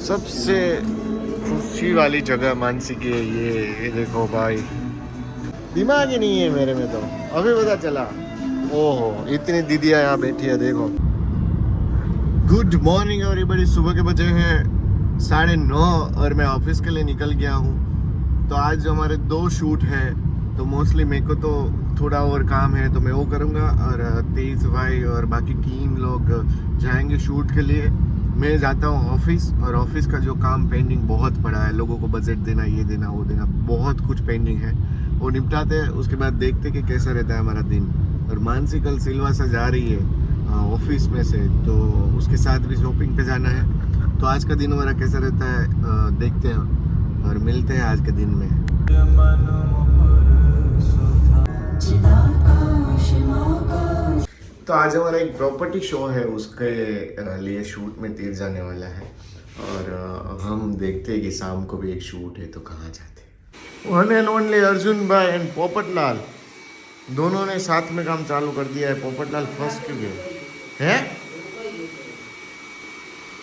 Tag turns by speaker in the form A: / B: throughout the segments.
A: सबसे खुशी वाली जगह मानसी की है ये देखो भाई, दिमाग ही नहीं है मेरे में तो, अभी पता चला। ओहो, इतनी दीदियाँ यहाँ बैठी है देखो। गुड मॉर्निंग एवरीबॉडी, सुबह के बजे हैं 9:30 और मैं ऑफिस के लिए निकल गया हूँ। तो आज हमारे 2 शूट है, तो मोस्टली मेरे को तो थोड़ा और काम है तो मैं वो करूँगा, और तेज भाई और बाकी टीम लोग जाएंगे शूट के लिए। मैं जाता हूँ ऑफिस, और ऑफिस का जो काम पेंडिंग बहुत पड़ा है, लोगों को बजट देना, ये देना वो देना, बहुत कुछ पेंडिंग है, वो निपटाते हैं। उसके बाद देखते कि कैसा रहता है हमारा दिन। और मानसी कल सिलवासा जा रही है ऑफिस में से, तो उसके साथ भी शॉपिंग पे जाना है। तो आज का दिन हमारा कैसा रहता है देखते हैं और मिलते हैं आज के दिन में। तो आज हमारा एक प्रॉपर्टी शो है, उसके लिए शूट में तीर जाने वाला है, और हम देखते हैं कि शाम को भी एक शूट है तो कहाँ जाते हैं। वन एंड ओनली अर्जुन भाई एंड पोपटलाल दोनों ने साथ में काम चालू कर दिया है। पोपटलाल फंस क्यों गया है?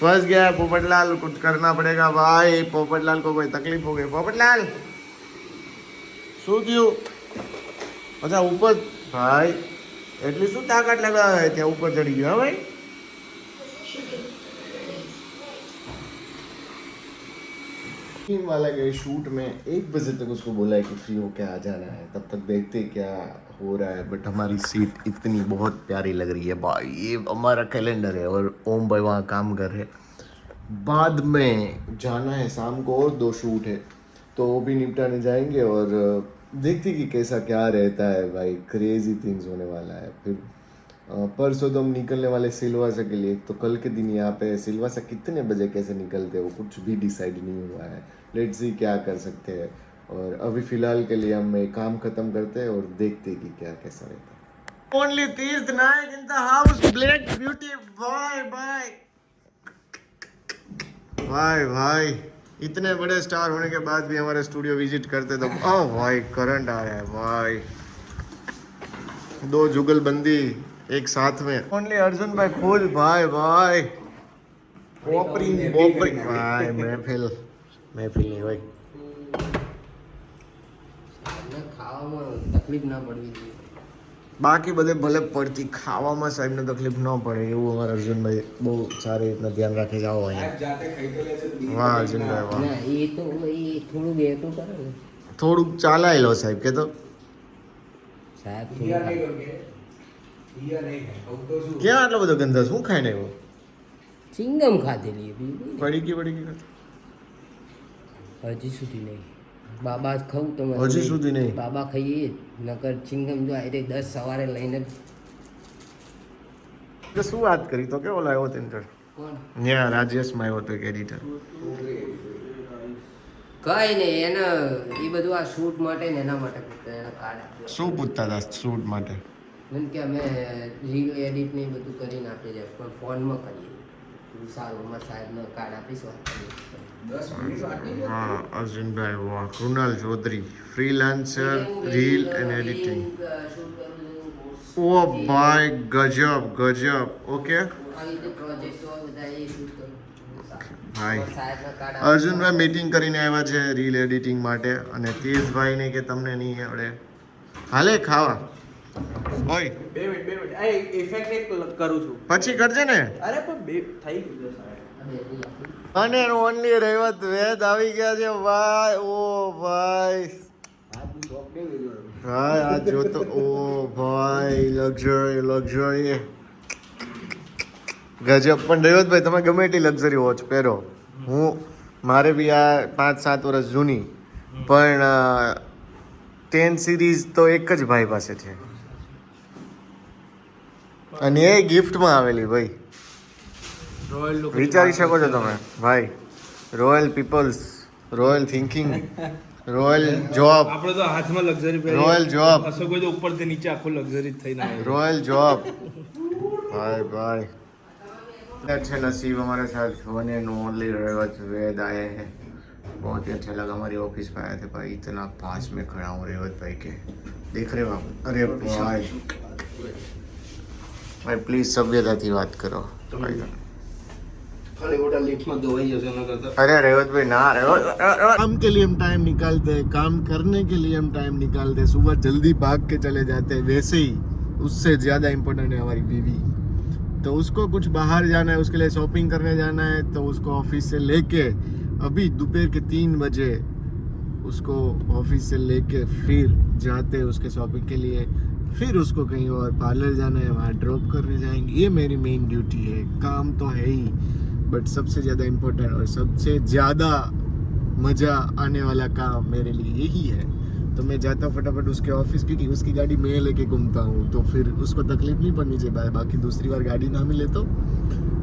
A: फंस गया है पोपटलाल, कुछ करना पड़ेगा भाई। पोपटलाल को कोई तकलीफ हो गई। पोपटलाल શું થયું? अच्छा ऊपर भाई એટલી શું તાકાત લગાવે ત્યાં ऊपर चढ़ी गया भाई। टीम वाला गए शूट में, 1 बजे तक उसको बोला है कि फ्री होके आ जाना है, तब तक देखते क्या हो रहा है। बट हमारी सीट इतनी बहुत प्यारी लग रही है भाई, ये हमारा कैलेंडर है और ओम भाई वहाँ काम कर रहे। बाद में जाना है शाम को, और 2 शूट है तो वो भी निपटाने जाएंगे, और देखते कि कैसा क्या रहता है भाई। क्रेजी थिंग्स होने वाला है। फिर परसों तो हम निकलने वाले सिलवासा के लिए। तो कल के दिन यहाँ पे सिलवासा कितने बजे कैसे निकलते हैं वो कुछ भी डिसाइड नहीं हुआ है। लेट्स सी क्या कर सकते हैं। और अभी फिलहाल के लिए हम एक काम खत्म करते हैं और देखते हैं कि क्या कैसा रहता है। Only Tirth Nayak in the house, black beauty. Bye bye भाई भाई, इतने बड़े स्टार होने के बाद भी हमारे स्टूडियो विजिट करते तो ओह भाई करंट आ रहा है भाई। 2 जुगलबंदी एक साथ में। ओनली अर्जुन भाई खुद भाई भाई पोपरी भाई। महफिल नहीं भाई,
B: ખાવામાં તકલીફ ના પડવી જોઈએ।
A: બાકી બધે ભલે પડતી, ખાવામાં સાહેબને તકલીફ ન પડે એવું અમારા અર્જુનભાઈ બહુ સારી રીતના ધ્યાન રાખી જાઓ અહીંયા। વાહ અર્જુનભાઈ વાહ।
B: ના એ તો એ થોડું બેઠું કરે ને,
A: થોડુંક ચાલાય લો સાહેબ કે તો
B: સાહેબ
A: ક્યાં આટલો બધો ગંદા શું ખાઈને આવ્યો?
B: ચિંગમ ખાધેલી
A: પડી ગઈ
B: હજી સુધી નહીં। બાબા ખાવું તમે
A: હજી સુધી નહીં?
B: બાબા ખાઈએ નકર ચિંગમ જો આ 10 સવારે લઈને
A: તો શું વાત કરી તો કેવો લાવ્યો તેન્ટર?
B: કોણ
A: ન્યા રાજેશમાં આવ્યો તો એક એડિટર।
B: કઈ નહીં, એને એ બધું આ શૂટ માટે ને એના માટે પૂછતા, એના કાર્ડ આપ્યો।
A: શું પૂછતા હતા શૂટ માટે?
B: જેમ કે અમે રીલ એડિટ ને એ બધું કરીને આપીએ છીએ, પણ ફોનમાં કરીએ। સારું, અમારા સાહેબને કાર્ડ આપીશ, વાત કરીએ।
A: हाँ अर्जुनभाई वाह। Krunal Chaudhary freelancer reel and editing. ओ भाई गजब गजब। ओके ભાઈ અર્જુનભાઈ મીટિંગ કરીને આવ્યા છે રીલ એડિટિંગ માટે, અને તેજભાઈને કે તમને નહીં આવડે હાલે ખાવા ઓય
C: 2 મિનિટ આ ઇફેક્ટ એક કરું છું
A: પછી કરજે ને।
C: અરે પણ બે થઈ ગયું સાહેબ।
A: અને ઓનલી રેવત વેદ આવી ગયા છે ભાઈ। ઓ ભાઈ ભાઈ આ જો તો, ઓ ભાઈ લક્ઝરી ગજબ। પણ રેવતભાઈ તમે ગમે એટલી લક્ઝરી વોચ પહેરો, હું મારે બી આ 5-7 વર્ષ જૂની, પણ 10 સિરીઝ તો એક જ ભાઈ પાસે છે, અને એ ગિફ્ટમાં આવેલી ભાઈ। વિચારી શકો છો તમે ભાઈ, royal peoples, royal thinking, royal job.
C: આપણે તો હાથમાં લક્ઝરી પહેરી,
A: રોયલ જોબ,
C: અસો કોઈ તો ઉપરથી નીચે આખું લક્ઝરી થઈને આવે।
A: रॉयल जॉब भाई भाई। अच्छे नसीब हमारे साथ वन एंड ओनली रेवत वेद आए हैं। बहुत ही अच्छा लगा, हमारी ऑफिस में आए थे भाई, इतना पास में खड़ा हूँ रेवत भाई के, देख रहे हो आप? अरे भाई भाई प्लीज सभ्यता की बात करो भाई।
C: ખાલી ખોટા લીફમાં ધોવાઈ જશે એના કરતા
A: अरे रेवत भाई ना रेवत काम के लिए हम टाइम निकालते हैं, काम करने के लिए हम टाइम निकालते हैं, सुबह जल्दी भाग के चले जाते हैं, वैसे ही उससे ज़्यादा इम्पोर्टेंट है हमारी बीवी। तो उसको कुछ बाहर जाना है, उसके लिए शॉपिंग करने जाना है, तो उसको ऑफिस से लेके अभी दोपहर के 3 बजे उसको ऑफिस से लेके फिर जाते हैं उसके शॉपिंग के लिए, फिर उसको कहीं और पार्लर जाना है, वहाँ ड्रॉप करने जाएंगे। ये मेरी मेन ड्यूटी है। काम तो है ही, बट सबसे ज़्यादा इम्पोर्टेंट और सबसे ज़्यादा मज़ा आने वाला काम मेरे लिए यही है। तो मैं जाता हूँ फटाफट उसके ऑफिस, क्योंकि उसकी गाड़ी मैं लेके घूमता हूँ, तो फिर उसको तकलीफ नहीं पड़नी चाहिए। बाकी दूसरी बार गाड़ी ना मिले तो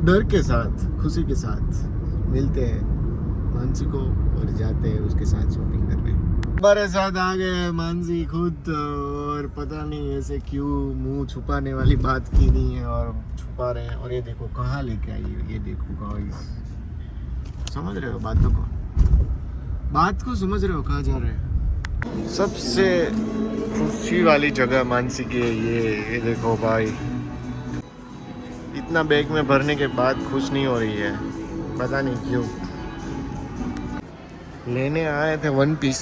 A: डर के साथ, खुशी के साथ मिलते हैं मानसी को और जाते हैं उसके साथ शॉपिंग करने। हमारे साथ आ गए मानसी खुद, और पता नहीं ऐसे क्यों मुंह छुपाने वाली बात की नहीं है और छुपा रहे हैं। और ये देखो कहाँ लेके आई है, ये देखो गाइस, समझ रहे हो बातों को, बात को समझ रहे हो कहाँ जा रहे हैं। सबसे खुशी वाली जगह मानसी की है ये देखो भाई, इतना बैग में भरने के बाद खुश नहीं हो रही है, पता नहीं क्यों। लेने आए थे वन पीस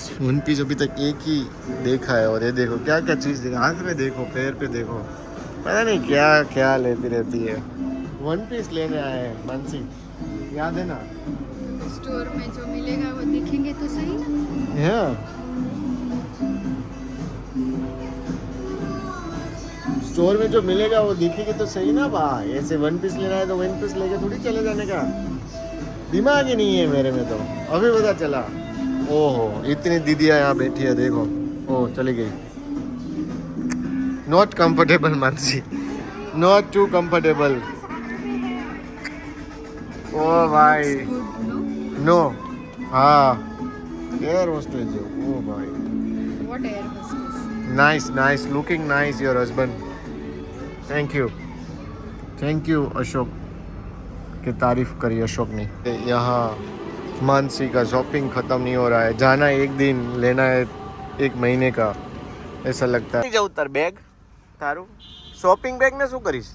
A: अभी तक एक ही देखा है, और ये देखो क्या क्या चीज़ देखो, हाथ में देखो, पैर पे देखो, पता नहीं क्या क्या लेती रहती है। वन पीस लेने आए हैं मानसी, याद है ना?
D: स्टोर में जो मिलेगा वो देखेंगे तो सही ना।
A: हाँ, स्टोर में जो मिलेगा वो दिखेगी तो सही ना भाई। ऐसे वन पीस लेना है तो वन पीस लेके थोड़ी चले जाने का, दिमाग ही नहीं है मेरे में। तो अभी पता चला, ओहो इतनी दीदियाँ यहाँ बैठी है देखो, ओह चली गई। Not comfortable Mansi, not too comfortable. ओ भाई नो, हाँ एयर होस्टेज है, ओ भाई
D: what air hostess.
A: Nice nice, looking nice your husband. Thank you Ashok की तारीफ करी अशोक ने। यहाँ मानसी का शॉपिंग ख़त्म नहीं हो रहा है, जाना है एक दिन, लेना है 1 महीने का, ऐसा लगता है। जाऊ तार बैग तारू शॉपिंग बैग ने શું કરીશ?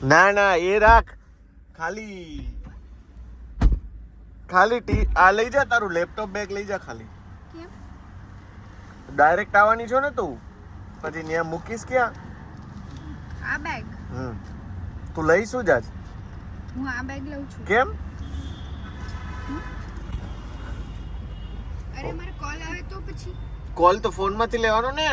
A: ના ના એ રાખ, ખાલી આ લઈ જા, તારું લેપટોપ બેગ લઈ જા ખાલી। ડાયરેક્ટ આવવાની છો ને તું, પછી ત્યાં મૂકીશ ક્યાં?
D: આ બેગ
A: તું લઈ શું જાજ?
D: હું આ બેગ લઉં છું।
A: કેમ?
D: અરે મારે કોલ આવે તો પછી
A: કોલ તો ફોન માંથી લેવાનો ને।